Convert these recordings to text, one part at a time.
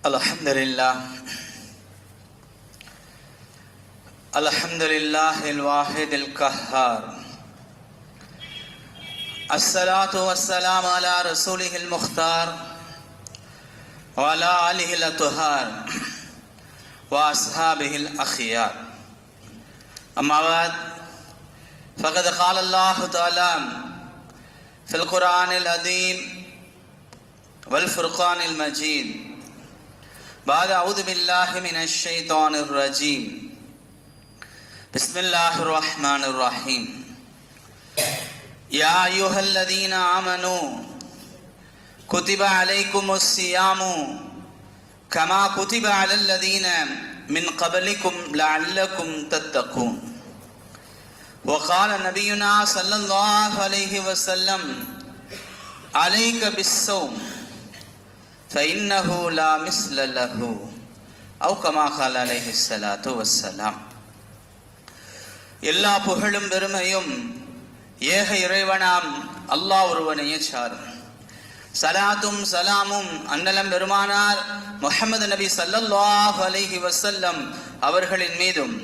Alhamdulillah. Alhamdulillah al-wahid al-qahhar. As-salatu was-salam ala rasulih al-mukhtar wa ala alihi al-athhar wa ashabihi al-akhyar. Amma ba'd, faqad qala Allah ta'ala fi al-Qur'an al-azim wal-furqan al-majid. بعد أعوذ بالله من الشيطان الرجيم بسم الله الرحمن الرحيم يا أيها الذين آمنوا كتب عليكم الصيام كما كتب على الذين من قبلكم لعلكم تتقون وقال نبينا صلى الله عليه وسلم عليك بالصوم فإنه لا مثل له أو كما قال عليه الصلاة والسلام. எல்லா புகழும் பெருமையும் ஏக இறைவனாம் அல்லாஹ் ஒருவனையே சாரும். சலாத்தும் சலாமும் அன்னலம் பெருமானார் முஹம்மது நபி ஸல்லல்லாஹு அலைஹி வஸல்லம் அவர்களின் மீதும்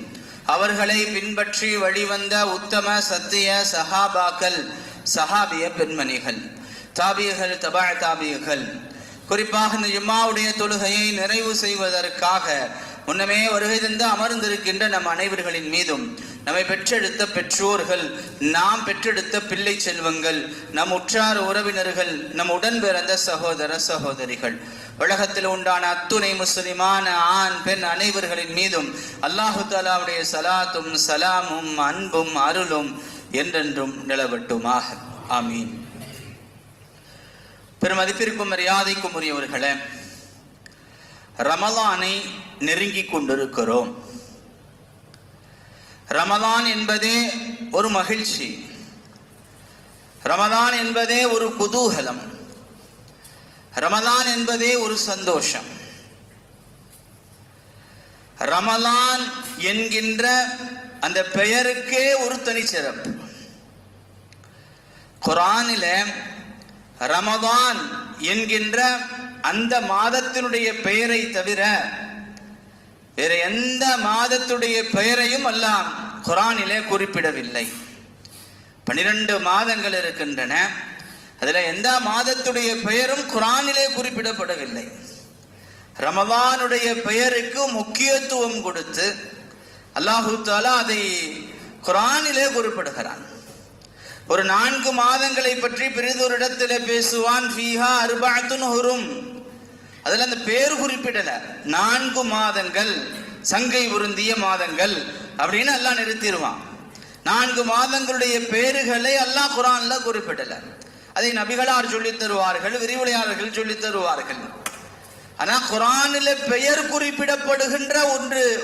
அவர்களை பின்பற்றி வழிவந்த உத்தம சத்திய சஹாபாக்கள் சஹாபிய பெண்மணிகள் தாபியர்கள் தபா தாபியர்கள் குறிப்பாக இந்த ஜும்மாவுடைய தொழுகையை நிறைவு செய்வதற்காக முன்னமே வருகை தந்து அமர்ந்திருக்கின்ற நம் அனைவர்களின் மீதும் நம்மை பெற்றெடுத்த பெற்றோர்கள், நாம் பெற்றெடுத்த பிள்ளை செல்வங்கள், நம் உற்றார் உறவினர்கள், நம் உடன் பிறந்த சகோதர சகோதரிகள், உலகத்தில் உண்டான அத்துணை முஸ்லிமான ஆண் பெண் அனைவர்களின் மீதும் அல்லாஹு தஆலாவுடைய சலாத்தும் சலாமும் அன்பும் அருளும் என்றென்றும் நிலவட்டுமாக. ஆமீன். பெருமதிப்பிற்கும் மரியாதைக்கும் உரியவர்களே, ரமலானை நெருங்கிக் கொண்டிருக்கிறோம். ரமலான் என்பதே ஒரு மகிழ்ச்சி, ரமலான் என்பதே ஒரு குதூகலம், ரமலான் என்பதே ஒரு சந்தோஷம். ரமலான் என்கின்ற அந்த பெயருக்கே ஒரு தனிச்சிறப்பு. குர்ஆனில ரமதான் என்கின்ற அந்த மாதத்தினுடைய பெயரை தவிர வேற எந்த மாதத்துடைய பெயரையும் அல்லாஹ் குர்ஆனிலே குறிப்பிடவில்லை. 12 மாதங்கள் இருக்கின்றன, அதுல எந்த மாதத்துடைய பெயரும் குர்ஆனிலே குறிப்பிடப்படவில்லை. ரமதானுடைய பெயருக்கு முக்கியத்துவம் கொடுத்து அல்லாஹு தஆலா அதை குர்ஆனிலே குறிப்பிடுகிறான். ஒரு 4 மாதங்களை பற்றி பெரிதொரு இடத்துல பேசுவான். ஃபீஹா அர்பஅத்துன் ஹுரும், அதுல அந்த பேர் குறிப்பிடல. 4 மாதங்கள் சங்கை உருந்திய மாதங்கள் அப்படின்னு அல்லாஹ் நிறுத்திடுவான். 4 மாதங்களுடைய பேர்களை அல்லாஹ் குர்ஆன்ல குறிப்பிடல. அதை நபிகளார் சொல்லித் தருவார்கள், விரிவுரையாளர்கள் சொல்லித் தருவார்கள். ஆனா குர்ஆனில பெயர் குறிப்பிடப்படுகின்ற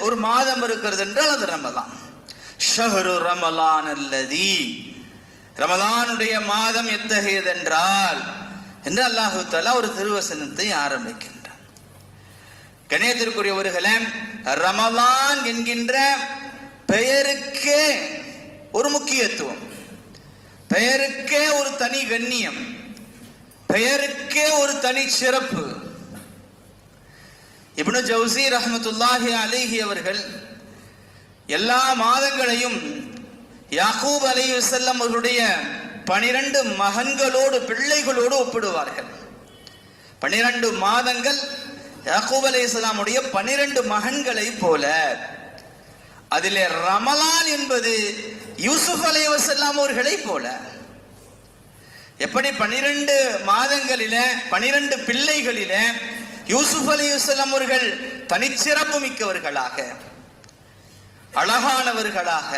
ஒரு மாதம் இருக்கிறது என்றால் அது ரமலான். ஷஹ்ரு ரமலான் அல்லதி, ரமலானுடைய மாதம் எத்தகையதென்றால் என்று அல்லாஹு தஆலா ஒரு திருவசனத்தை ஆரம்பிக்கின்றார். கணேசத்திற்குரியவர்களே, ரமலான் என்கின்ற பெயருக்கே ஒரு முக்கியத்துவம், பெயருக்கே ஒரு தனி கண்ணியம், பெயருக்கே ஒரு தனி சிறப்பு. இப்னு ஜௌசி ரஹ்மத்துல்லாஹி அலைஹி அவர்கள் எல்லா மாதங்களையும் யாக்கூப் அலைஹிஸ்ஸலாம் அவர்களுடைய 12 மகன்களோடு பிள்ளைகளோடு ஒப்பிடுவார்கள். 12 மாதங்கள் யாக்கூப் அலைஹிஸ்ஸலாமுடைய 12 மகன்களை போல. அதிலே ரமலான் என்பது யூசுப் அலைஹிஸ்ஸலாம் அவர்களை போல. எப்படி 12 மாதங்களில 12 பிள்ளைகளில யூசுப் அலைஹிஸ்ஸலாம் அவர்கள் தனிச்சிறப்பு மிக்கவர்களாக, அழகானவர்களாக,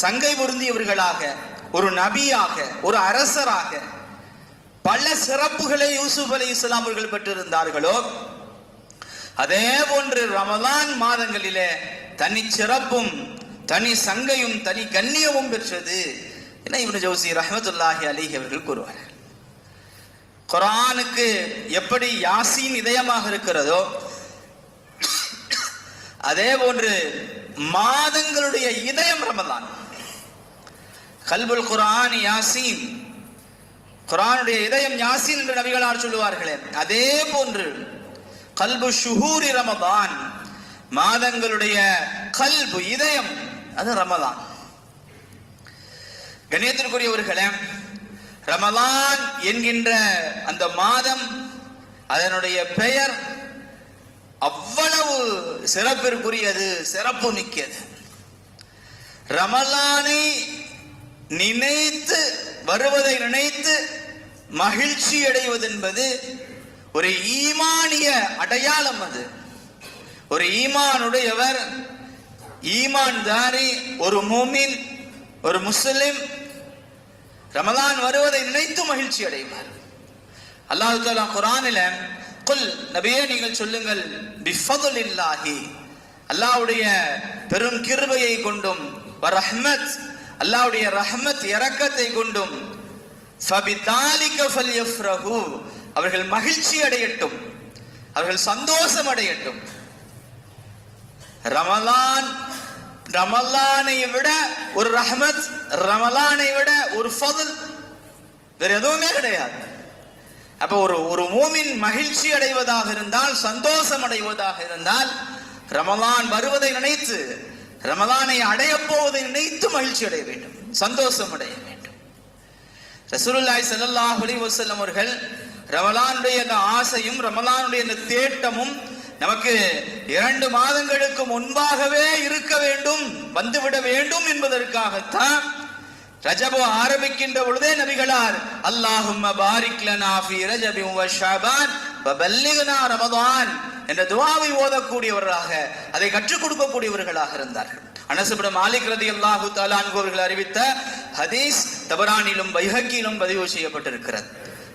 சங்கை பொருந்தியவர்களாக, ஒரு நபியாக, ஒரு அரசராக பல சிறப்புகளை யூசுப் அலைஹிஸ்ஸலாம் அவர்கள் பெற்றிருந்தார்களோ, அதே போன்று ரமலான் மாதங்களிலே தனி சிறப்பும் தனி சங்கையும் தனி கண்ணியமும் பெற்றது என இப்னு ஜௌசி ரஹ்மத்துல்லாஹி அலைஹி அவர்கள் கூறுவார்கள். குர்ஆனுக்கு எப்படி யாசீன் இதயமாக இருக்கிறதோ, அதே போன்று மாதங்களுடைய இதயம் ரமலான். கல்புல் குர்ஆன் யாசீன், குர்ஆனுடைய இதயம் யாசீன் என்று நபிகளார் சொல்லுவார்களே, அதே போன்று கல்பு ஷுஹூரி ரமதான், மாதங்களுடைய கல்பு இதயம் அது ரமதான். கண்ணியத்திற்குரியவர்களே, ரமலான் என்கின்ற அந்த மாதம், அதனுடைய பெயர் அவ்வளவு சிறப்பிற்குரியது, சிறப்பு மிக்கது. ரமலானை நினைத்து வருவதை நினைத்து மகிழ்ச்சி அடைவது என்பது ஒரு ஈமானிய அடையாளம். அது ஒரு ஈமானுடையவர், ஈமான்தாரி, ஒரு முஃமின், ஒரு முஸ்லிம் ரமலான் வருவதை நினைத்து மகிழ்ச்சி அடைவார். அல்லாஹ் தஆலா குர்ஆனில குல், நபியே நீங்கள் சொல்லுங்கள், பிஃபதுலில்லாஹி, அல்லாஹ்வுடைய பெரும் கிருபையை கொண்டும், வரஹ்மத், அல்லாஹ்வுடைய ரஹ்மத் இரக்கத்தை கொண்டும், ஃபபிதாலிக ஃபல்யஃப்ரஹு, அவர்கள் மகிழ்ச்சி அடையட்டும், அவர்கள் சந்தோஷம் அடையட்டும். ரமலானை விட ஒரு ரஹ்மத், ரமலானை விட ஒரு ஃபதுல் வேற எதுவுமே கிடையாது. அப்ப ஒரு மூமின் மகிழ்ச்சி அடைவதாக இருந்தால், சந்தோஷம் அடைவதாக இருந்தால், ரமலான் வருவதை நினைத்து, ரமலானை அடைய போவதை நினைத்து மகிழ்ச்சி அடைய வேண்டும், சந்தோஷம் அடைய வேண்டும். ரசூலுல்லாஹி ஸல்லல்லாஹு அலைஹி வஸல்லம் அவர்கள் ரமலானுடைய அந்த ஆசையும் ரமலானுடைய அந்த தேட்டமும் நமக்கு 2 மாதங்களுக்கு முன்பாகவே இருக்க வேண்டும், வந்துவிட வேண்டும் என்பதற்காகத்தான் ரஜபு ஆரம்பிக்கின்ற பொழுதே நபிகளார் அல்லாஹும்ம பாரிக் லனா ஃபீ ரஜபி வ ஷஅபான் வ பல்லிக்னா ரமதான் என்ற துஆவை ஓதக்கூடியவர்களாக, அதை கற்றுக் கொடுக்கக்கூடியவர்களாக இருந்தார்கள். அனஸ் இப்னு மாலிக் ரலியல்லாஹு தஆலா அன்ஹு அவர்கள் அறிவித்த ஹதீஸ் தபரானிலும் பைஹக்கியிலும் பதிவு செய்யப்பட்டிருக்கிறது.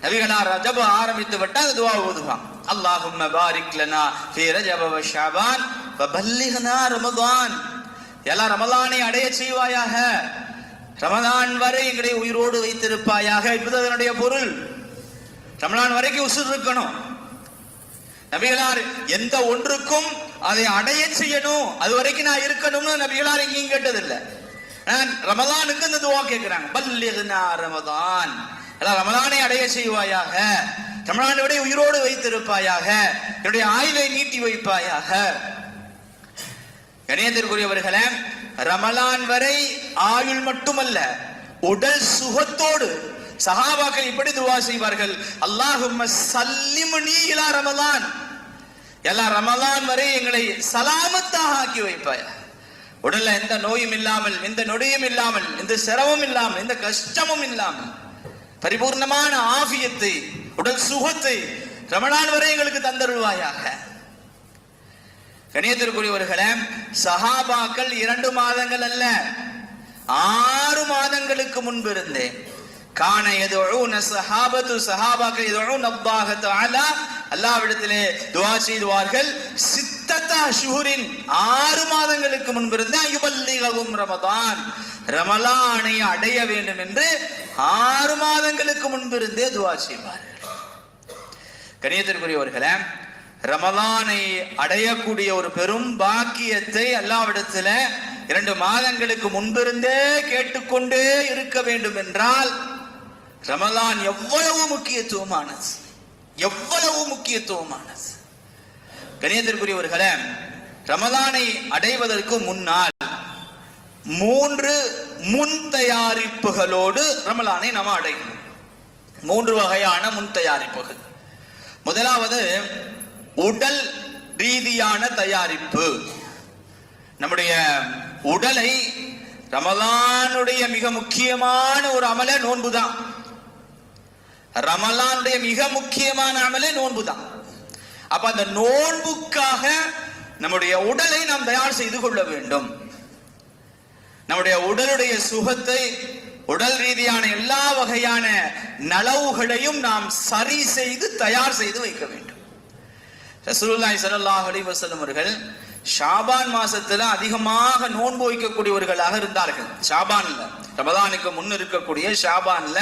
நபிகளார் ரஜபு ஆரம்பித்து விட்டால் துஆ ஓதுவாங்க, அல்லாஹும்ம பாரிக் லனா ஃபீ ரஜப வ ஷஅபான் வ பல்லிக்னா ரமதான், எல்லா ரமலானை அடைய செய்வாயாக, ரமலான் வரை எங்களை உயிரோடு வைத்திருப்பாயாக என்பது அதனுடைய பொருள். ரமலான் வரைக்கும் உசுர் இருக்கணும். நபிகளார் எந்த ஒன்றுக்கும் அதை அடைய செய்யணும், அது வரைக்கும் நான் இருக்கணும்னு நபிகளார் எங்கேயும் கேட்டதில்லை. ரமலானுக்கு இந்த துவா கேட்கிறாங்க, பல்லிக்னா ரமதான், எல்லாம் ரமலானை அடைய செய்வாயாக, ரமலானை விட உயிரோடு வைத்திருப்பாயாக, என்னுடைய ஆயுளை நீட்டி வைப்பாயாக. கணியத்திற்குரியவர்களே, ரமலான் வரை ஆயுள் மட்டுமல்ல, உடல் சுகத்தோடு சஹாபாக்கள் இப்படி துவா செய்வார்கள், அல்லாஹும்ம சல்லிம்னி இலா ரமலான், எல்லா ரமலான் வரை எங்களை சலாமத்தாக ஆக்கி வைப்பாயா, உடல்ல எந்த நோயும் இல்லாமல், எந்த நொடியும் இல்லாமல், எந்த சிரமமும் இல்லாமல், எந்த கஷ்டமும் இல்லாமல் பரிபூர்ணமான ஆஃபியத்தை, உடல் சுகத்தை ரமலான் வரை எங்களுக்கு தந்தருள்வாயாக. கணியத்திற்குரியவர்களே, சஹாபாக்கள் 2 மாதங்கள் அல்ல, 6 மாதங்களுக்கு முன்பு இருந்தே கான யதுஊன ஸஹாபத்து, சஹாபாக்கள் யதுஊன அல்லாஹ் தஆலா, அல்லாஹ்விடத்திலே துஆ செய்வார்கள், சித்தத்தா ஷுஹுரின், 6 மாதங்களுக்கு முன்பு இருந்தே யுபல்லிகும் ரமதான், ரமலானை அடைய வேண்டும் என்று 6 மாதங்களுக்கு முன்பு இருந்தே துஆ செய்வார்கள். கணியத்திற்குரியவர்களே, ரமலானை அடையக்கூடிய ஒரு பெரும் பாக்கியத்தை அல்லாஹ்விடத்தில் 2 மாதங்களுக்கு முன்பிருந்தே கேட்டுக்கொண்டே இருக்க வேண்டும் என்றால் ரமலான் எவ்வளவு முக்கியத்துவமானது, எவ்வளவு முக்கியத்துவமானது. கணியத்திற்குரியவர்களே, ரமலானை அடைவதற்கு முன்னால் 3 முன் தயாரிப்புகளோடு ரமலானை நாம் அடையணும். 3 வகையான முன் தயாரிப்புகள். முதலாவது உடல் ரீதியான தயாரிப்பு. நம்முடைய உடலை, ரமலானுடைய மிக முக்கியமான ஒரு அமல நோன்பு தான். ரமலானுடைய மிக முக்கியமான அமலே நோன்பு தான். அப்ப அந்த நோன்புக்காக நம்முடைய உடலை நாம் தயார் செய்து கொள்ள வேண்டும். நம்முடைய உடலுடைய சுகத்தை, உடல் ரீதியான எல்லா வகையான நலவுகளையும் நாம் சரி செய்து தயார் செய்து வைக்க வேண்டும். ரசூலுல்லாஹி ஸல்லல்லாஹு அலைஹி வஸல்லம் அவர்கள் ஷாபான் மாசத்துல அதிகமாக நோன்பு வைக்கக்கூடியவர்களாக இருந்தார்கள். ஷாபான்ல, ரமலானுக்கு முன் இருக்கக்கூடிய ஷாபான்ல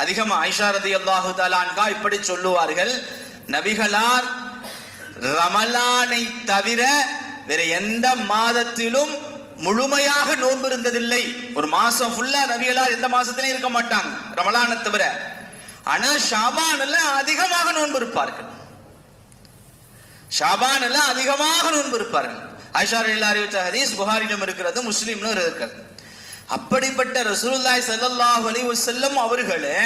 அதிகமா ஆயிஷா ரலியல்லாஹு தஆலா அன்ஹா இப்படி சொல்லுவார்கள், நபிகளார் ரமலானை தவிர வேற எந்த மாதத்திலும் முழுமையாக நோன்பு இருந்ததில்லை. ஒரு மாசம் ஃபுல்லா நபிகளார் எந்த மாசத்திலும் இருக்க மாட்டாங்க ரமலானை தவிர. ஆனா ஷாபான்ல அதிகமாக நோன்பு இருப்பார்கள். ஷாபான் எல்லாம் அதிகமாக நோன்பு இருப்பார்கள். ஆயிஷா ரலியல்லாஹு அறிவித்த ஹதீஸ் புகாரிலும் இருக்கிறது, முஸ்லிம்லும் இருக்கிறது. அப்படிப்பட்ட ரசூலுல்லாஹி ஸல்லல்லாஹு அலைஹி வஸல்லம் அவர்களே,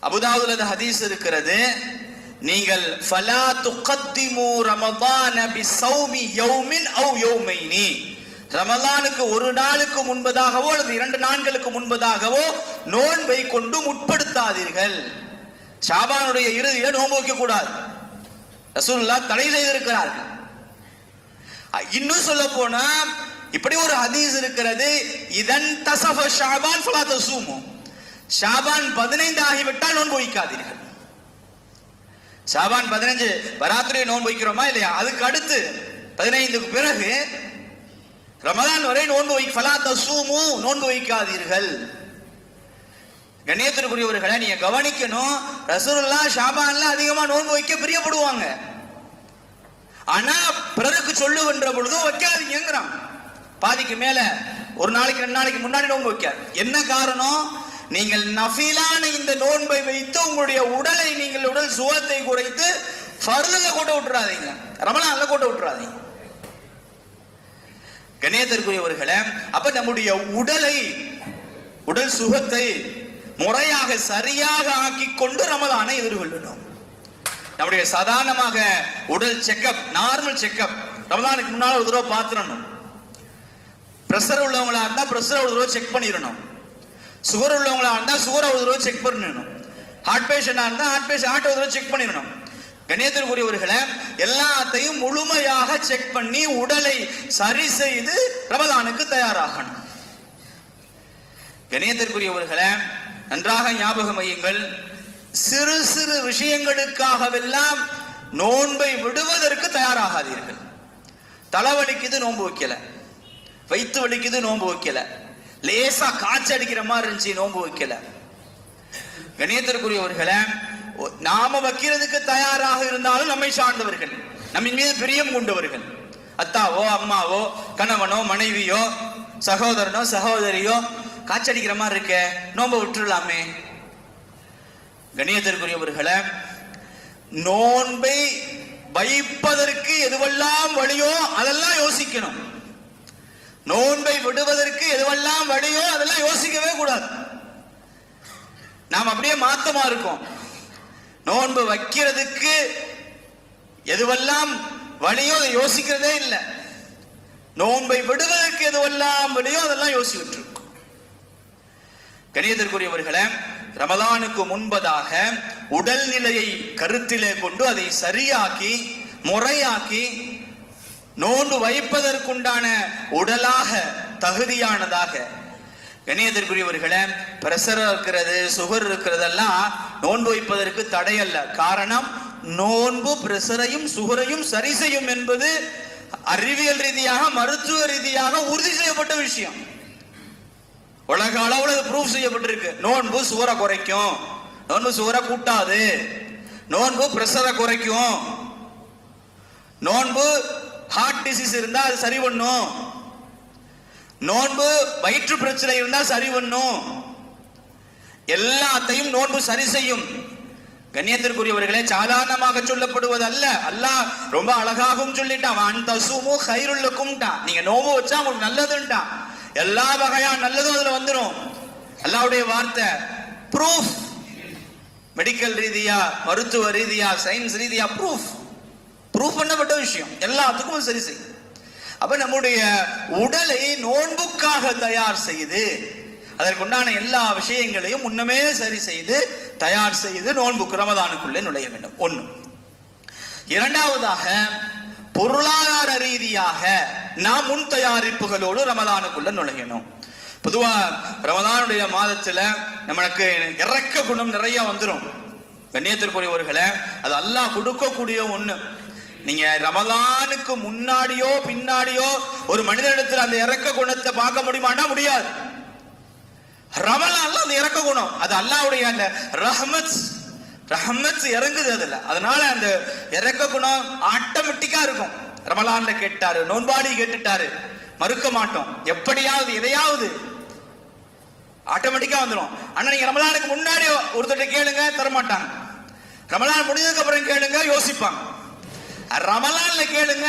அபூதாவுதுல அந்த ஹதீஸ் இருக்கிறது, நீங்கள் ஃபலா துகத்திமு ரமதான பிஸௌமி யௌமின் அவ் யௌமைனி, ரமலானுக்கு ஒரு நாளுக்கு முன்பதாகவோ அல்லது 2 நாட்களுக்கு முன்பதாகவோ நோன்பை கொண்டு முற்படுத்தாதீர்கள். ஷாபானுடைய இறுதியில நோன்பு வைக்க கூடாது, ரசூலுல்லாஹ் தடை செய்திருக்கிறார்கள். இன்னும் சொல்ல போனா இப்படி ஒரு ஹதீஸ் இருக்கிறது, இதன் தஸஃப ஷாபான் ஃபலா தஸூமு, ஷாபான் 15 ஆகிவிட்டால் நோன்பு வைக்காதீர்கள். ஷாபான் 15 பராத்துடைய நோன்பு வைக்கிறோமா இல்லையா, அதுக்கு அடுத்து 15க்கு பிறகு ரமலான் வரை நோன்பு ஃபலா தஸூமு, நோன்பு வைக்காதீர்கள். கண்ணியத்திற்குரியவர்களை நீங்க கவனிக்கணும், ரசூலுல்லாஹ் ஷாபான்ல அதிகமா நோன்பு வைக்க பிரியப்படுவாங்க. ஆனா பிறருக்கு சொல்லுகின்ற பொழுது வைக்காதீங்கிறான். பாதிக்கு மேல ஒரு நாளைக்கு 2 நாளைக்கு முன்னாடி நோன்பு வைக்க. என்ன காரணம்? நீங்கள் நஃபிலான இந்த நோன்பை வைத்து உங்களுடைய உடலை, நீங்கள் உடல் சுகத்தை குறைத்து ஃபர்துல கோட்ட விட்டுறாதீங்க, ரமலான்ல கோட்ட விட்டுறாதீங்க. கண்ணியத்திற்குரியவர்களே, அப்ப நம்முடைய உடலை, உடல் சுகத்தை முறையாக சரியாக ஆக்கிக் கொண்டு ரமலானை எதிர்கொள்ளணும். நம்முடைய சாதாரணமாக உடல் செக்கப், நார்மல் செக்கப் ரமலானுக்கு முன்னால ஒரு தடவை பார்த்துடணும். பிரஷர் உள்ளவங்களா இருந்தா பிரஷர் ஒரு தடவை செக் பண்ணிடணும். சுகர் உள்ளவங்களா இருந்தா சுகரை ஒரு தடவை செக் பண்ணிடணும். ஹார்ட் பேஷண்டா இருந்தா ஹார்ட் ஒரு தடவை செக் பண்ணிடணும். கண்ணியத்திற்குரியவர்களை எல்லாத்தையும் முழுமையாக செக் பண்ணி உடலை சரி செய்து ரமலானுக்கு தயாராகணும். கண்ணியத்திற்குரியவர்களை நன்றாக ஞாபகம் வையுங்கள், சிறு சிறு விஷயங்களுக்காகவெல்லாம் நோன்பை விடுவதற்கு தயாராகாதீர்கள். தலைவலிக்குது நோன்பு வைக்கல, வயிற்று வலிக்குது நோன்பு வைக்கல, லேசா காய்ச்சல் அடிக்கிற மாதிரி இருந்துச்சு நோன்பு வைக்கல. கண்ணியத்திற்குரியவர்களை நாம வைக்கிறதுக்கு தயாராக இருந்தாலும் நம்மை சார்ந்தவர்கள், நம்மின் மீது பிரியம் கொண்டவர்கள், அத்தாவோ அம்மாவோ கணவனோ மனைவியோ சகோதரனோ சகோதரியோ காய்ச்சடிக்கிற மாதிரி இருக்க நோன்பை விட்டுடலாமே. கண்ணியத்திற்குரியவர்களை நோன்பை வைப்பதற்கு எதுவெல்லாம் வழியோ அதெல்லாம் யோசிக்கணும். நோன்பை விடுவதற்கு எதுவெல்லாம் வழியோ அதெல்லாம் யோசிக்கவே கூடாது. நாம் அப்படியே மாத்தமா இருக்கோம். நோன்பு வைக்கிறதுக்கு எதுவெல்லாம் வழியோ அதை யோசிக்கிறதே இல்லை. நோன்பை விடுவதற்கு எதுவெல்லாம் வழியோ அதெல்லாம் யோசிச்சுட்டு இருக்கோம். கண்ணியத்திற்குரியவர்களே, ரமலானுக்கு முன்பதாக உடல்நிலையை கருத்திலே கொண்டு அதை சரியாக்கி முறையாக்கி நோன்பு வைப்பதற்குண்டான உடலாக தகுதியானதாக. கண்ணியத்திற்குரியவர்களே, பிரஷர் இருக்கிறது, சுகர் இருக்கிறதெல்லாம் நோன்பு வைப்பதற்கு தடையல்ல. காரணம், நோன்பு பிரஷரையும் சுகரையும் சரி செய்யும் என்பது அறிவியல் ரீதியாக மருத்துவ ரீதியாக உறுதி செய்யப்பட்ட விஷயம். உலக அளவுல ப்ரூஃப் செய்யப்பட்டிருக்கு. நோன்பு சுகரை குறைக்கும், நோன்பு சுகரை கூட்டாது, நோன்பு பிரஷரை குறைக்கும், நோன்பு ஹார்ட் டிசீஸ் இருந்தா அது சரி பண்ணும், நோன்பு வயிற்று பிரச்சனை இருந்தா சரி பண்ணும், எல்லாத்தையும் நோன்பு சரி செய்யும். கண்ணியத்திற்குரியவர்களே, சாதாரணமாக சொல்லப்படுவது அல்ல. அல்லாஹ் ரொம்ப அழகாகவும் சொல்லிட்டான், அன்தஸூமு கைருல் லக்கும்டான், நீங்க நோன்பு வச்சா உங்களுக்கு நல்லதுன்ட்டான். எல்லா வகையான நல்லதும் அதுல வந்துடும். அல்லாஹ்வுடைய வார்த்தை ப்ரூஃப், மெடிக்கல் ரீதியா மருத்துவ ரீதியா சயின்ஸ் ரீதியா ப்ரூஃப் பண்ணப்பட்ட விஷயம், எல்லாத்துக்கும் சரி செய்யும். அப்ப நம்முடைய உடலை நோன்புக்காக தயார் செய்து அதற்குண்டான எல்லா விஷயங்களையும் முன்னமே சரி செய்து தயார் செய்து நோன்புக்கு ரமதானுக்குள்ளே நுழைய வேண்டும். ஒன்று. இரண்டாவதாக, பொருளாதார ரீதியாக நாம் முன் தயாரிப்புகளோடு ரமதானுக்குள்ள நுழையணும். பொதுவா ரமதானுடைய மாதத்துல நம்மளுக்கு இறக்க குணம் நிறைய வந்துடும். கண்ணியத்திற்குரியவர்களே, அது அல்லாஹ் கொடுக்கக்கூடிய ஒண்ணு. நீங்க ரமலானுக்கு முன்னாடியோ பின்னாடியோ ஒரு மனிதனிடத்தில் அந்த இறக்க குணத்தை பார்க்க முடியுமானா முடியாது. ரமலான்ல அந்த இறக்க குணம், அது அல்லாஹ்வுடைய அந்த ரஹ்மத் இறங்குது அதுல. அதனால அந்த இறக்க குணம் ஆட்டோமேட்டிக்கா இருக்கும். ரமலான்ல கேட்டாரு, நோன்பாடி கேட்டுட்டாரு, மறுக்க மாட்டோம். எப்படியாவது எதையாவது ஆட்டோமேட்டிக்கா வந்துடும். ஆனா நீங்க ரமலானுக்கு முன்னாடி ஒருத்தர் கேளுங்க, தரமாட்டாங்க. ரமலான் முடிஞ்சதுக்கு அப்புறம் கேளுங்க, யோசிப்பாங்க. ரமலான்ல கேளுங்க,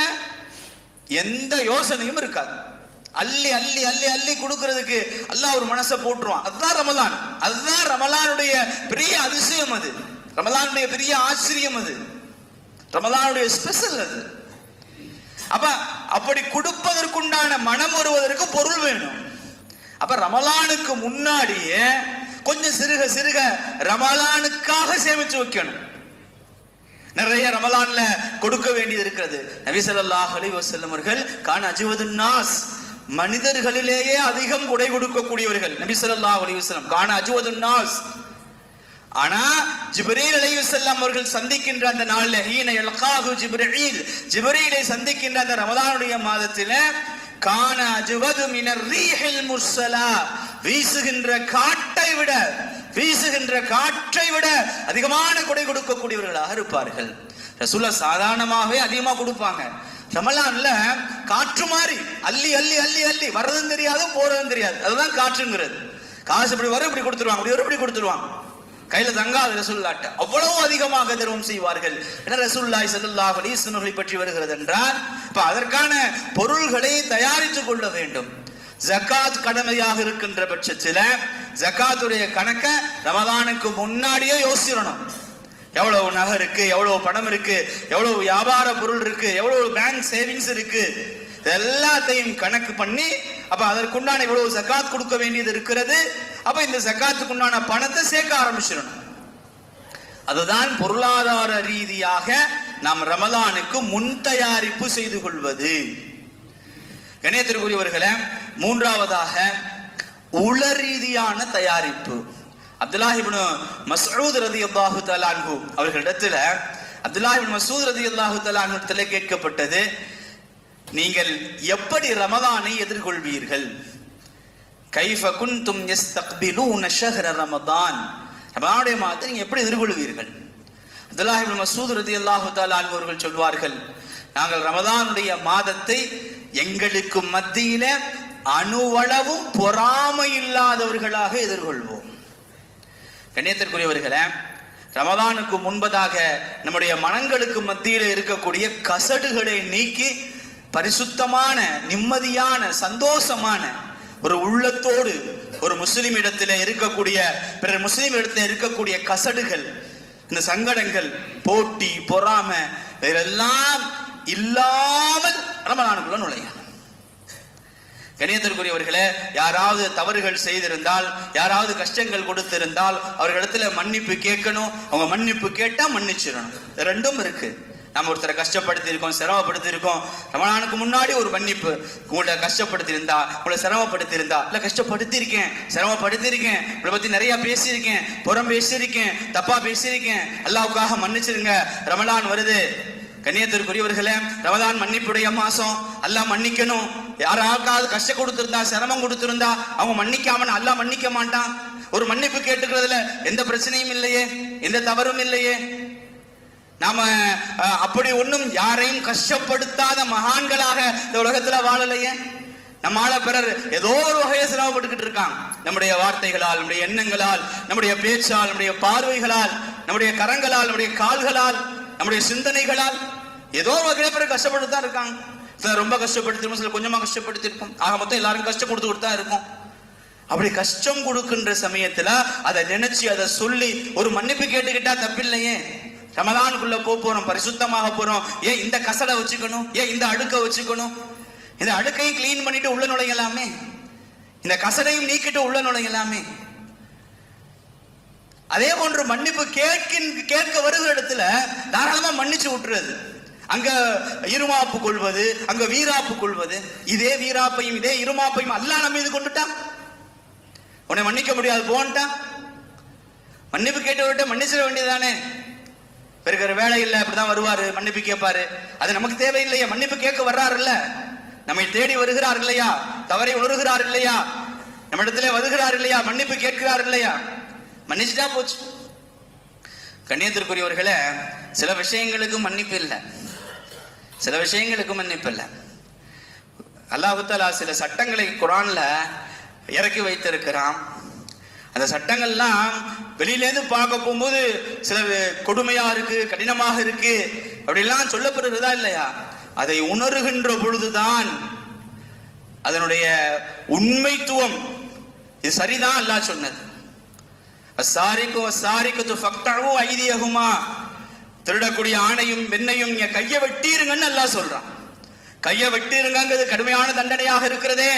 எந்த யோசனையும் இருக்காது. அள்ளி அள்ளி அள்ளி அள்ளி கொடுக்கிறதுக்கு அல்லாஹ் ஒரு மனசை போட்டுருவான். அதுதான் ரமலான். அதுதான் ரமலானுடைய பெரிய அதிசயம். அது ரமலானுடைய பெரிய ஆச்சரியம். அது ரமலானுடைய ஸ்பெஷல். அது அப்படி கொடுப்பதற்குண்டான மனம் வருவதற்கு பொருள் வேணும். அப்ப ரமலானுக்கு முன்னாடியே கொஞ்சம் சிறுக சிறுக ரமலானுக்காக சேமிச்சு வைக்கணும். நிறைய ரமலான்ல கொடுக்க வேண்டியது இருக்கிறது. நபி ஸல்லல்லாஹு அலைஹி வஸல்லம் அவர்கள் கான அஜ்வதுன் நாஸ், மனிதர்களிலேயே அதிகம் கொடை கொடுக்கக்கூடியவர்கள். நபி ஸல்லல்லாஹு அலைஹி வஸல்லம் கான அஜ்வதுன் நாஸ். ஆனா ஜிப்ரீல் அலைஹிஸ்ஸலாம் அவர்கள் சந்திக்கின்ற அந்த நாள்ல, ஹீன யல்காஹு ஜிப்ரீல், ஜிப்ரீலை சந்திக்கின்ற அந்த ரமலானுடைய மாதத்தில, கான அஜ்வது மினர் ரீஹில் முர்ஸலா, வீசுகின்ற காற்றை விட அதிகமான கொடை கொடுக்கக்கூடியவர்களாக இருப்பார்கள். ரசூலுல்லாஹ் சாதாரணமாகவே அதிகமா கொடுப்பாங்க. ரமலான்ல காற்று மாதிரி அள்ளி அள்ளி அள்ளி அள்ளி வர்றதும் தெரியாது போறதும் தெரியாது. அதுதான் காற்றுங்கிறது. காசு இப்படி வரும், இப்படி கொடுத்துருவாங்க, இப்படி வரும், இப்படி கொடுத்துருவாங்க. கையில தங்காது ரசூலுல்லாஹ்ட்ட. அவ்வளவு அதிகமாக தர்மம் செய்வார்கள். என ரசூலுல்லாஹி ஸல்லல்லாஹு அலைஹி வஸல்லம் பற்றி வருகிறது என்றால், இப்ப அதற்கான பொருள்களை தயாரித்துக் கொள்ள வேண்டும். ஜகாத் கடமையாக இருக்கின்ற பட்சத்தில் ஜகாத்துடைய கணக்க ரமலானுக்கு முன்னாடியே யோசிக்கணும். எவ்வளவு நகை இருக்கு, எவ்வளவு பணம் இருக்கு, எவ்வளவு வியாபார பொருள் இருக்கு, எவ்வளவு பேங்க் சேவிங்ஸ் இருக்கு, எல்லாத்தையும் கணக்கு பண்ணி அப்ப அதற்குண்டான இவ்வளவு ஜகாத் கொடுக்க வேண்டியது இருக்கிறது. அப்ப இந்த ஜகாத்துக்குண்டான பணத்தை சேர்க்க ஆரம்பிச்சிடணும். அதுதான் பொருளாதார ரீதியாக நாம் ரமலானுக்கு முன் தயாரிப்பு செய்து கொள்வது. கணேத்திற்குரியவர்களே, மூன்றாவதாக உள ரீதியான தயாரிப்பு. அப்துல்லாஹ் இப்னு மஸ்ஊத் ரலியல்லாஹு தஆலா அன்ஹு அவர்களிடத்தில் அப்துல்லாஹ் இப்னு மஸ்ஊத் ரலியல்லாஹு தஆலா அன்ஹு கேட்கப்பட்டது, நீங்கள் எப்படி ரமலானை எதிர்கொள்வீர்கள்? கைஃப குன்தும் யஸ்தக்பிலூன ஷஹ்ர ரமதான், ரமலானுடைய மாதத்தை நீங்க எப்படி எதிர்கொள்வீர்கள்? அப்துல்லாஹ் இப்னு மஸ்ஊத் ரலியல்லாஹு தஆலா அன்ஹு அவர்கள் சொல்வார்கள், நாங்கள் ரமலானுடைய மாதத்தை எங்களுக்கு மத்தியில அணுவளவும் பொறாமை இல்லாதவர்களாக எதிர்கொள்வோம். கண்ணியத்திற்குரியவர்களே, ரமலானுக்கு முன்பதாக நம்முடைய மனங்களுக்கு மத்தியில் இருக்கக்கூடிய கசடுகளை நீக்கி பரிசுத்தமான, நிம்மதியான, சந்தோஷமான ஒரு உள்ளத்தோடு ஒரு முஸ்லிம் இடத்துல இருக்கக்கூடிய, பிறர் முஸ்லிம் இடத்துல இருக்கக்கூடிய கசடுகள், இந்த சங்கடங்கள், போட்டி, பொறாமை இதெல்லாம் இல்லாமல் ரமலானுக்குள்ள நுழையணும். கணியத்திற்குரியவர்களே, யாராவது தவறுகள் செய்திருந்தால், யாராவது கஷ்டங்கள் கொடுத்திருந்தால் அவர்களிடத்துல மன்னிப்பு கேட்கணும். அவங்க மன்னிப்பு கேட்டா மன்னிச்சிடணும். ரெண்டும் இருக்கு. நம்ம ஒருத்தரை கஷ்டப்படுத்தி இருக்கோம், சிரமப்படுத்தி இருக்கோம், ரமலானுக்கு முன்னாடி ஒரு மன்னிப்பு. உங்களை கஷ்டப்படுத்தி இருந்தா, உங்களை சிரமப்படுத்தி இருந்தா, இல்ல கஷ்டப்படுத்தி இருக்கேன், சிரமப்படுத்தி இருக்கேன், உங்களை பத்தி நிறைய பேசியிருக்கேன், புறம் பேசியிருக்கேன், தப்பா பேசியிருக்கேன், அல்லாஹ்வுக்காக மன்னிச்சிருங்க, ரமலான் வருது. கண்ணியத்திற்குரியவர்களே, ரமலான் மன்னிப்புடைய மாசம். அல்லாஹ் மன்னிக்கணும். யாராவது கஷ்டம் கொடுத்திருந்தா, சிரமம் கொடுத்திருந்தா அவங்க மன்னிக்காம அல்லாஹ் மன்னிக்க மாட்டான். ஒரு மன்னிப்பு கேட்டுக்கிறதுல எந்த பிரச்சனையும் இல்லையே, எந்த தவறும் இல்லையே. நாம அப்படி ஒன்றும் யாரையும் கஷ்டப்படுத்தாத மகான்களாக இந்த உலகத்துல வாழலையே. நம்மால பிறர் ஏதோ ஒரு வகையை சிரமப்பட்டுக்கிட்டு இருக்காங்க. நம்முடைய வார்த்தைகளால், நம்முடைய எண்ணங்களால், நம்முடைய பேச்சால், நம்முடைய பார்வைகளால், நம்முடைய கரங்களால், நம்முடைய கால்களால், நம்முடைய சிந்தனைகளால் ஏதோ ஒரு வகையில பிறகு கஷ்டப்பட்டு தான் இருக்காங்க. சில ரொம்ப கஷ்டப்படுத்திருப்போம், சில கொஞ்சமா கஷ்டப்படுத்திருப்போம். ஆக மொத்தம் எல்லாரும் கஷ்டம் கொடுத்துக்கிட்டு தான் இருக்கும். அப்படி கஷ்டம் கொடுக்கின்ற சமயத்துல அதை நினைச்சு அதை சொல்லி ஒரு மன்னிப்பு கேட்டுக்கிட்டா தப்பில்லையே. ரமலானுக்குள்ள போறோம், பரிசுத்தமாக போறோம். ஏன் இந்த கசடை வச்சுக்கணும்? ஏன் இந்த அழுக்க வச்சுக்கணும்? இந்த அழுக்கையும் கிளீன் பண்ணிட்டு உள்ள நுழையலாமே, இந்த கசடையும் நீக்கிட்டு உள்ள நுழையலாமே. அதே போன்று மன்னிப்பு கேட்க வருகிற இடத்துல தாராளமா மன்னிச்சு விட்டுறது. அங்க இருமாப்பு கொள்வது, அங்க வீராப்பு கொள்வது. இதே வீராப்பையும் இதே இருமாப்பையும் அல்லாஹ் நம்ம மீது கொண்டுட்டா உன்னை மன்னிக்க முடியாது போன்ட்டா, மன்னிப்பு கேட்டவர்கிட்ட மன்னிச்சிட வேண்டியதானே. இருக்கிற வேலை இல்லை, அப்படிதான் வருவாரு, மன்னிப்பு கேட்பாரு. அது நமக்கு தேவையில்லையா? மன்னிப்பு கேட்க வர்றாரு இல்ல, நம்மை தேடி வருகிறார் இல்லையா, தவறை உணர்கிறார் இல்லையா, நம்ம இடத்துல வருகிறார் இல்லையா, மன்னிப்பு கேட்கிறார் இல்லையா, மன்னிச்சுட்டா போச்சு. கண்ணியத்திற்குரியவர்களே, சில விஷயங்களுக்கு மன்னிப்பு இல்லை, சில விஷயங்களுக்கு மன்னிப்பு இல்லை. அல்லாஹ் தஆலா சில சட்டங்களை குர்ஆன்ல இறக்கி வைத்திருக்கிறான். அந்த சட்டங்கள்லாம் வெளியிலேருந்து பார்க்க போகும்போது சில கொடுமையா இருக்கு, கடினமாக இருக்கு. அப்படிலாம் சொல்லப்படுகிறதா இல்லையா? அதை உணர்கின்ற பொழுதுதான் அதனுடைய உண்மைத்துவம் இது சரிதான் அல்லாஹ் சொன்னது. அஸ்ஸாரிகு வஸ்ஸாரிகத்து ஃபக்தஉ ஐதியஹுமா, திருடக்கூடிய ஆணையும் வெண்ணையும் நீங்க கையை வெட்டிருங்கன்னு அல்லாஹ் சொல்றான். கையை வெட்டிருங்கிறது கடுமையான தண்டனையாக இருக்கிறதே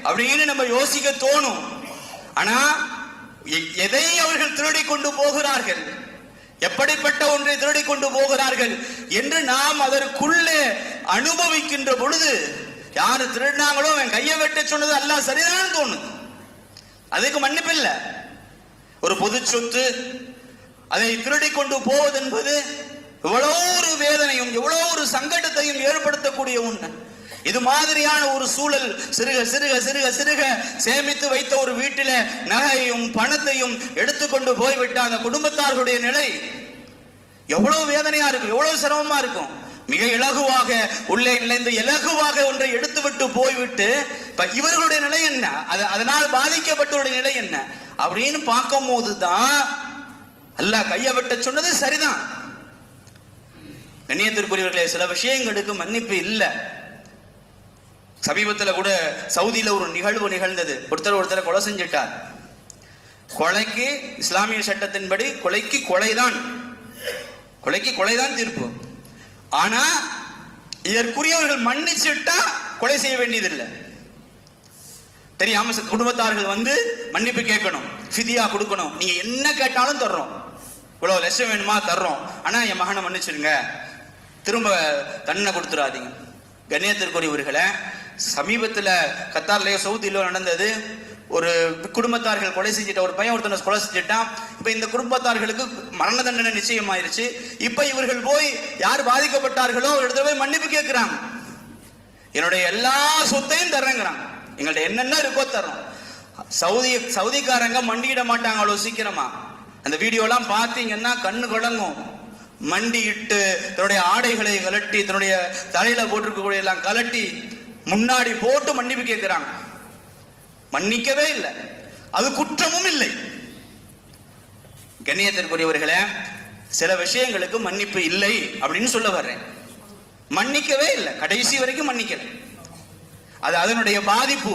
அப்படின்னு நம்ம யோசிக்க தோணும். ஆனா எதை அவர்கள் திருடி கொண்டு போகிறார்கள், எப்படிப்பட்ட ஒன்றை திருடி கொண்டு போகிறார்கள் என்று நாம் அதற்குள்ளே அனுபவிக்கின்ற பொழுது யாரு திருடினாங்களோ அவன் கையை வெட்ட சொன்னது அல்லாஹ் சரிதான் தோணுது. அதுக்கு மன்னிப்பு இல்லை. ஒரு பொது சொத்து அதை திருடி கொண்டு போவது என்பது எவ்வளோ ஒரு வேதனையும் எவ்வளோ ஒரு சங்கடத்தையும் ஏற்படுத்தக்கூடிய ஒண்ணு. இது மாதிரியான ஒரு சூழல் சிறுக சிறுக சிறுக சிறுக சேமித்து வைத்த ஒரு வீட்டில நகையும் பணத்தையும் எடுத்துக்கொண்டு போய்விட்ட அந்த குடும்பத்தார்களுடைய நிலை எவ்வளவு வேதனையா இருக்கும், எவ்வளவு சிரமமா இருக்கும். மிக இலகுவாக உள்ளே நுழைந்து இலகுவாக ஒன்றை எடுத்துவிட்டு போய்விட்டு இவர்களுடைய நிலை என்ன, அதனால் பாதிக்கப்பட்டவருடைய நிலை என்ன அப்படின்னு பார்க்கும் போதுதான் அல்லாஹ் கையை விட்ட சொன்னது சரிதான். கண்ணியத்திற்குரியவர்களே, சில விஷயங்களுக்கு மன்னிப்பு இல்லை. சமீபத்தில் கூட சவுதியில ஒரு நிகழ்வு நிகழ்ந்தது. ஒருத்தரை கொலை செஞ்சிட்டார். கொலைக்கு இஸ்லாமிய சட்டத்தின்படி கொலைக்கு கொலைதான் தீர்ப்பு. ஆனா இதற்குரியவர்கள் மன்னிச்சுட்டா கொலை செய்ய வேண்டியதில்லை. தெரியாம குடும்பத்தார்கள் வந்து மன்னிப்பு கேட்கணும், ஃபிதியா கொடுக்கணும். நீங்க என்ன கேட்டாலும் தர்றோம், இவ்வளவு லட்சம் வேணுமா தர்றோம், ஆனா என் மகனை மன்னிச்சிருங்க, திரும்ப தண்டனை கொடுத்துடாதீங்க. கண்ணியத்திற்குரியவர்களை, சமீபத்தில் கத்தார்லயோ சவுதியிலோ நடந்தது. ஒரு குடும்பத்தார்கள் கொலை செஞ்சுட்ட ஒரு பையன் ஒருத்தனை கொலை செஞ்சுட்டான். இப்ப இந்த குடும்பத்தார்களுக்கு மரண தண்டனை நிச்சயமாயிருச்சு. இப்ப இவர்கள் போய் யார் பாதிக்கப்பட்டார்களோ இடத்துல போய் மன்னிப்பு கேட்கிறாங்க. என்னுடைய எல்லா சொத்தையும் தர்றேங்கிறாங்க, எங்கள்ட்ட என்னென்ன இருக்கோ தர்றோம். சவுதிக்காரங்க மண்டியிட மாட்டாங்க அவ்வளவு சீக்கிரமா. அந்த வீடியோலாம் பார்த்தீங்கன்னா கண்ணு கலங்கும். மண்டியிட்டு தன்னுடைய ஆடைகளை கலட்டி தன்னுடைய தலையில போட்டிருக்கக்கூடிய எல்லாம் கலட்டி முன்னாடி போட்டு மன்னிப்பு கேட்கிறாங்க. மன்னிக்கவே இல்லை, அது குற்றமும் இல்லை. கண்ணியத்திற்குரியவர்களே, சில விஷயங்களுக்கு மன்னிப்பு இல்லை அப்படின்னு சொல்ல வர்றேன். மன்னிக்கவே இல்லை, கடைசி வரைக்கும் மன்னிக்கல. அது அதனுடைய பாதிப்பு,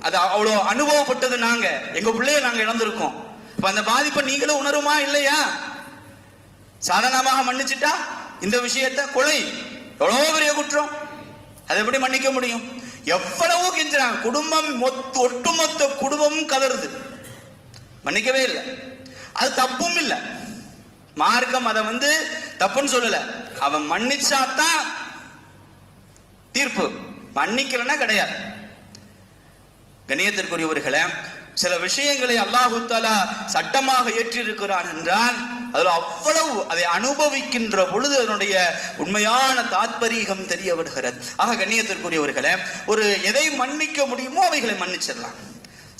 அது அவ்வளோ அனுபவப்பட்டது. நாங்க எங்க பிள்ளைய நாங்க இழந்திருக்கோம். இப்ப அந்த பாதிப்பை நீங்களும் உணருமா இல்லையா? சாதாரணமாக மன்னிச்சுட்டா இந்த விஷயத்தை கொலை எவ்வளவு பெரிய குற்றம், அதை எப்படி மன்னிக்க முடியும்? எவ்வளவோ கெஞ்சுறாங்க, குடும்பம் ஒட்டுமொத்த குடும்பமும் கதறுது, மன்னிக்கவே இல்லை. அது தப்பும் இல்லை, மார்க்கம் அதை வந்து தப்புன்னு சொல்லல. அவன் மன்னிச்சாதான் தீர்ப்பு, மன்னிக்கலன்னா கிடையாது. கண்ணியத்திற்குரியவர்களே, சில விஷயங்களை அல்லாஹு தஆலா சட்டமாக ஏற்றிருக்கிறான் என்றால் அதில் அவ்வளவு அதை அனுபவிக்கின்ற பொழுது அதனுடைய உண்மையான தாத்பரீகம் தெரிய வருகிறது. ஆக கண்ணியத்திற்குரியவர்களே, ஒரு எதை மன்னிக்க முடியுமோ அவைகளை மன்னிச்சிடலாம்.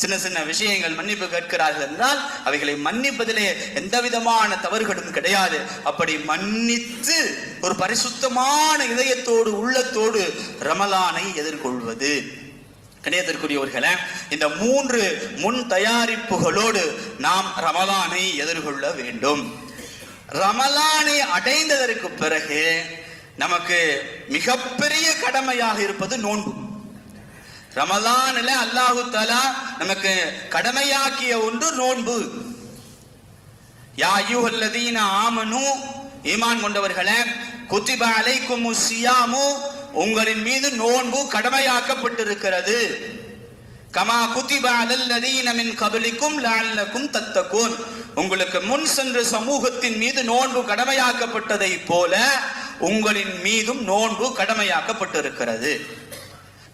சின்ன சின்ன விஷயங்கள் மன்னிப்பு கேட்கிறார்கள் என்றால் அவைகளை மன்னிப்பதிலே எந்த விதமான தவறுகளும் கிடையாது. அப்படி மன்னித்து ஒரு பரிசுத்தமான இதயத்தோடு உள்ளத்தோடு ரமலானை எதிர்கொள்வது. கண்ணியத்திற்குரியவர்களே, இந்த 3 முன் தயாரிப்புகளோடு நாம் ரமலானை எதிர்கொள்ள வேண்டும். ரமலானை அடைந்ததற்கு பிறகு நமக்கு மிகப்பெரிய கடமையாக இருப்பது நோன்பு. ரமலானில அல்லாஹு தஆலா நமக்கு கடமையாக்கிய ஒன்று நோன்பு. யா அய்யுஹல்லதீன ஆமனு, ஈமான் கொண்டவர்களே, குத்திப அலைக்குமுஸ் ஸியாமு, உங்களின் மீது நோன்பு கடமையாக்கப்பட்டிருக்கிறது. கமா குத்திப அலல்லதீன மின் கப்லிக்கும் லஅல்லக்கும் தத்தகூன், உங்களுக்கு முன் சென்ற சமூகத்தின் மீது நோன்பு கடமையாக்கப்பட்டதை போல உங்களின் மீதும் நோன்பு கடமையாக்கப்பட்டிருக்கிறது.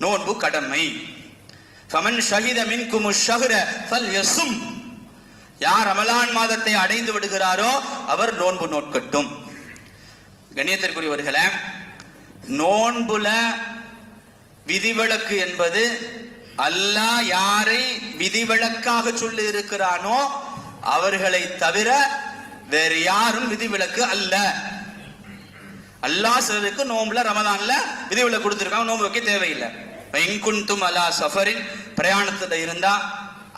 நோன்பு கடமை. ஃபமன் ஷஹித மின்குமுஷ் ஷஹ்ர ஃபல்யஸும், யார் ரமலான் மாதத்தை அடைந்து விடுகிறாரோ அவர் நோன்பு நோட்கட்டும். கண்ணியத்திற்குரியவர்களே, நோன்புல விதிவிலக்கு என்பது அல்லாஹ் யாரை விதிவிலக்காக சொல்லி இருக்கிறானோ அவர்களை தவிர வேறு யாரும் விதிவிலக்கு அல்ல. அல்லாஹ் சிலருக்கு நோன்புல ரமலான்ல விதிவிலக்கு கொடுத்திருக்காங்க, நோன்பு வைக்க தேவையில்லை. இன்குன்தும் அலா சஃபரின், பிரயாணத்துல இருந்தா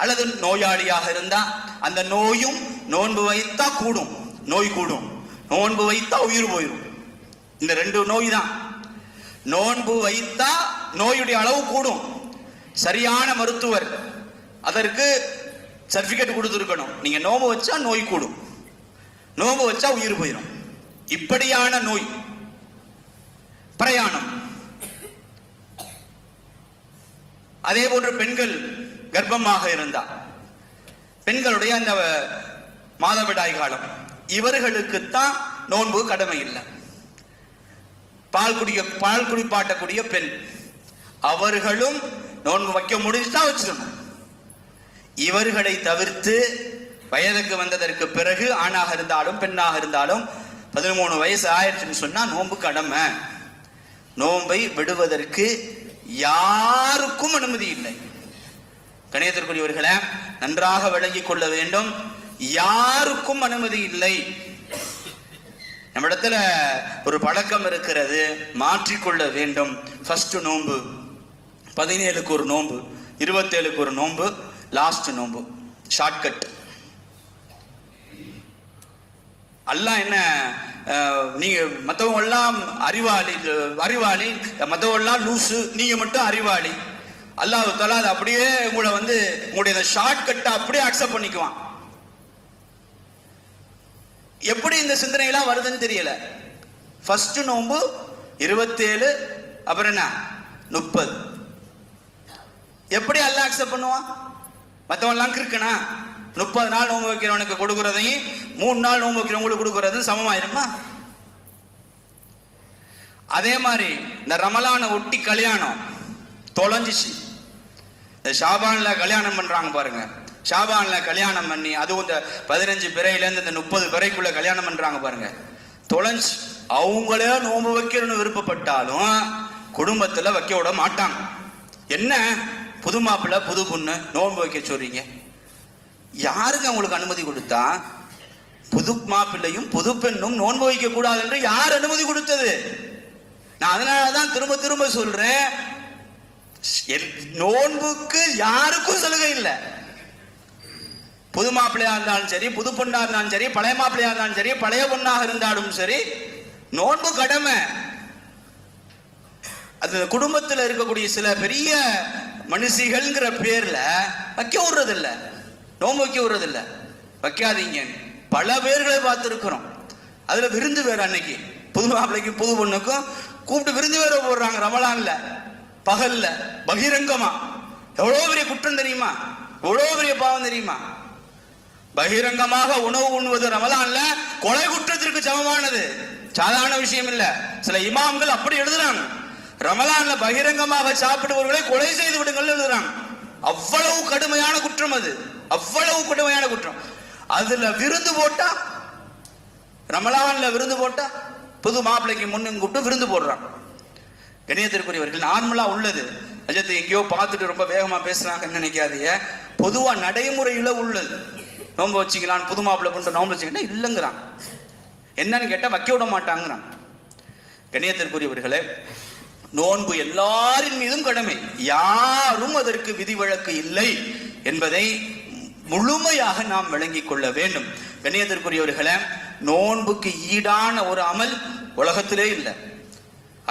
அல்லது நோயாளியாக இருந்தா அந்த நோயும் நோன்பு வைத்தா கூடும், நோய் கூடும், நோன்பு வைத்தா உயிர் போயிடும். இந்த 2 நோய் தான். நோன்பு வைத்தா நோயுடைய அளவு கூடும். சரியான மருத்துவர் அதற்கு சர்டிபிகேட் கொடுத்துருக்கணும். நீங்க நோம்பு வச்சா நோய் கூடும், நோம்பு வச்சா உயிர் போயிடும். இப்படியான நோய். பிரயாணம், அதே போன்று பெண்கள் கர்ப்பமாக இருந்தா பெண்களுடைய அந்த மாதவிடாய் காலம், இவர்களுக்குத்தான் நோன்பு கடமை இல்லை. பால் குடிப்பாட்டக்கூடிய பெண், அவர்களும் நோன்பு வைக்க முடிஞ்சுதான் வச்சிடணும். இவர்களை தவிர்த்து வயதுக்கு வந்ததற்கு பிறகு ஆணாக இருந்தாலும் பெண்ணாக இருந்தாலும் 13 வயசு ஆயிடுச்சுன்னு சொன்னா நோன்பு கடமை. நோன்பை விடுவதற்கு யாருக்கும் அனுமதி இல்லை. கணியத்திற்குரியவர்களை நன்றாக விளங்கிக் கொள்ள வேண்டும். யாருக்கும் அனுமதி இல்லை. நம்மிடத்துல ஒரு பழக்கம் இருக்கிறது, மாற்றிக்கொள்ள வேண்டும். ஃபர்ஸ்ட் நோன்பு, 17க்கு ஒரு நோன்பு, 27க்கு ஒரு நோன்பு, லாஸ்ட் நோன்பு, ஷார்ட்கட். அல்லாஹ் என்ன, நீங்க மற்றவங்க எல்லாம் அறிவாளி, மற்றவங்க எல்லாம் லூசு, நீங்க மட்டும் அறிவாளி. அல்லாஹ் தஆலா அது அப்படியே உங்களுடைய ஷார்ட்கட்டை அப்படியே அக்செப்ட் பண்ணிக்குவான். எப்படி இந்த சிந்தனை எல்லாம் வருதுன்னு தெரியல. ஃபர்ஸ்ட் நோன்பு 27, அப்புறம் என்ன 30. எப்படி அல்லாஹ் அக்செப்ட் பண்ணுவான்? மற்றவன் எல்லாம் இருக்குன்னா 30 நாள் நோன்பு வைக்கிறவனுக்கு கொடுக்கறதையும் 3 நாள் நோன்பு வைக்கிறவங்களுக்கு கொடுக்கறதும் சமமாயிருமா? அதே மாதிரி இந்த ரமலானை ஒட்டி கல்யாணம் தொலைஞ்சிச்சு. இந்த ஷாபான்ல கல்யாணம் பண்றாங்க பாருங்க. ஷாபான்ல கல்யாணம் பண்ணி அதுவும் இந்த 15 பிறையிலேருந்து இந்த 30 பிறைக்குள்ள கல்யாணம் பண்றாங்க பாருங்க, தொலைஞ்சு. அவங்களே நோன்பு வைக்கணும்னு விருப்பப்பட்டாலும் குடும்பத்துல வைக்க விட மாட்டாங்க. என்ன புது மாப்பிள்ளை புது பொண்ணு நோன்பு வைக்க சொல்றீங்க? யாருங்க உங்களுக்கு அனுமதி கொடுத்தா? புது மாப்பிள்ளையும் புது பெண்ணும் நோன்பு வைக்க கூடாது என்று யார் அனுமதி கொடுத்தது? நான் அதனாலதான் திரும்ப திரும்ப சொல்றேன், நோன்புக்கு யாருக்கும் சலுகை இல்லை. புது மாப்பிள்ளையா இருந்தாலும் சரி, புது பொண்ணா இருந்தாலும் சரி, பழைய மாப்பிள்ளையா இருந்தாலும் சரி, பழைய பொண்ணாக இருந்தாலும் சரி, நோன்பு கடமை. அது குடும்பத்தில் இருக்கக்கூடிய சில பெரிய மனுஷிகள்ங்கிற பேர்ல வைக்க விடுறது இல்லை, நோன்பு வைக்க விடுறது இல்லை. வைக்காதீங்க. பல பேர்களை பார்த்துருக்கிறோம். அதுல விருந்து வேற, அன்னைக்கு புது மாப்பிள்ளைக்கும் புது பொண்ணுக்கும் கூப்பிட்டு விருந்து வேற போடுறாங்க ரமலான்ல, பகல்ல, பகிரங்கமா. எவ்வளவு பெரிய குற்றம் தெரியுமா? எவ்வளவு பெரிய பாவம் தெரியுமா? பகிரங்கமாக உணவு உண்ணுவது ரமலான்ல கொலை குற்றத்திற்கு சமமானது. சாதாரண விஷயம் இல்ல. சில இமாம்கள் அப்படி எழுதுறாங்க, ரமலான்ல பகிரங்கமாக சாப்பிடுபவர்களை கொலை செய்து விடுங்கள் எழுதுறாங்க. அவ்வளவு கடுமையான குற்றம் அது, அவ்வளவு கடுமையான குற்றம். அதுல விருந்து போட்டா, ரமலான்ல விருந்து போட்டா, புது மாப்பிள்ளைக்கு முன்னும் கூப்பிட்டு விருந்து போடுறாங்க. கணியத்திற்குரியவர்கள் நார்மலா உள்ளது. அஜத்தை எங்கேயோ பார்த்துட்டு ரொம்ப வேகமா பேசுறாங்கன்னு நினைக்காதீங்க. பொதுவா நடைமுறையில உள்ளது. நோன்பு வச்சுக்கலாம், புது மாப்பிள்ளை கொண்டு நோன்பு வச்சுக்கிட்டா இல்லைங்கிறான். என்னன்னு கேட்டா வைக்க விட மாட்டாங்கிறான். கணியத்திற்குரியவர்களே, நோன்பு எல்லாரின் மீதும் கடமை, யாரும் அதற்கு விதிவிலக்கு இல்லை என்பதை முழுமையாக நாம் விளங்கிக் கொள்ள வேண்டும். கண்ணியத்திற்குரியவர்களே, நோன்புக்கு ஈடான ஒரு அமல் உலகத்திலே இல்லை.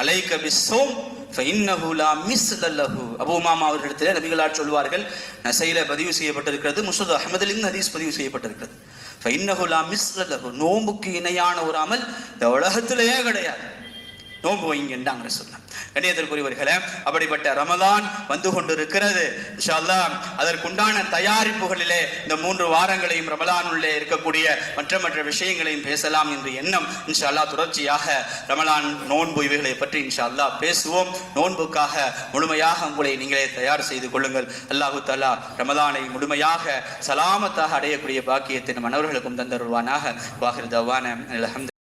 அலைக பிஸ்ஸௌம் ஃபஇன்னஹு லா மிஸ்ல லஹு. அபூ உமாமா அவர்களிடத்திலே நபிகளார் சொல்வார்கள், நசையில பதிவு செய்யப்பட்டிருக்கிறது, முஸ்னத் அஹ்மதில் ஹதீஸ் பதிவு செய்யப்பட்டிருக்கிறது. ஃபஇன்னஹு லா மிஸ்ல லஹு. நோன்புக்கு இணையான ஒரு அமல் இந்த உலகத்திலேயே கிடையாது. நோன்பு வைங்கன்றாங்க சொன்னாங்க. கண்ணியத்திற்குரியவர்களே, அப்படிப்பட்ட ரமலான் வந்து கொண்டிருக்கிறது. இன்ஷா அல்லாஹ் அதற்குண்டான தயாரிப்புகளிலே இந்த 3 வாரங்களையும் ரமலானுள்ளே இருக்கக்கூடிய மற்ற விஷயங்களையும் பேசலாம் என்று எண்ணம். இன்ஷா அல்லாஹ் தொடர்ச்சியாக ரமலான், நோன்பு இவைகளை பற்றி இன்ஷா அல்லாஹ் பேசுவோம். நோன்புக்காக முழுமையாக உங்களை நீங்களே தயார் செய்து கொள்ளுங்கள். அல்லாஹு தஆலா ரமலானை முழுமையாக சலாமத்தாக அடையக்கூடிய பாக்கியத்தை நம் அனைவர்களுக்கும் தந்தருள்வானாக. வாஹிர் தவான அல்ஹம்துலில்லாஹ்.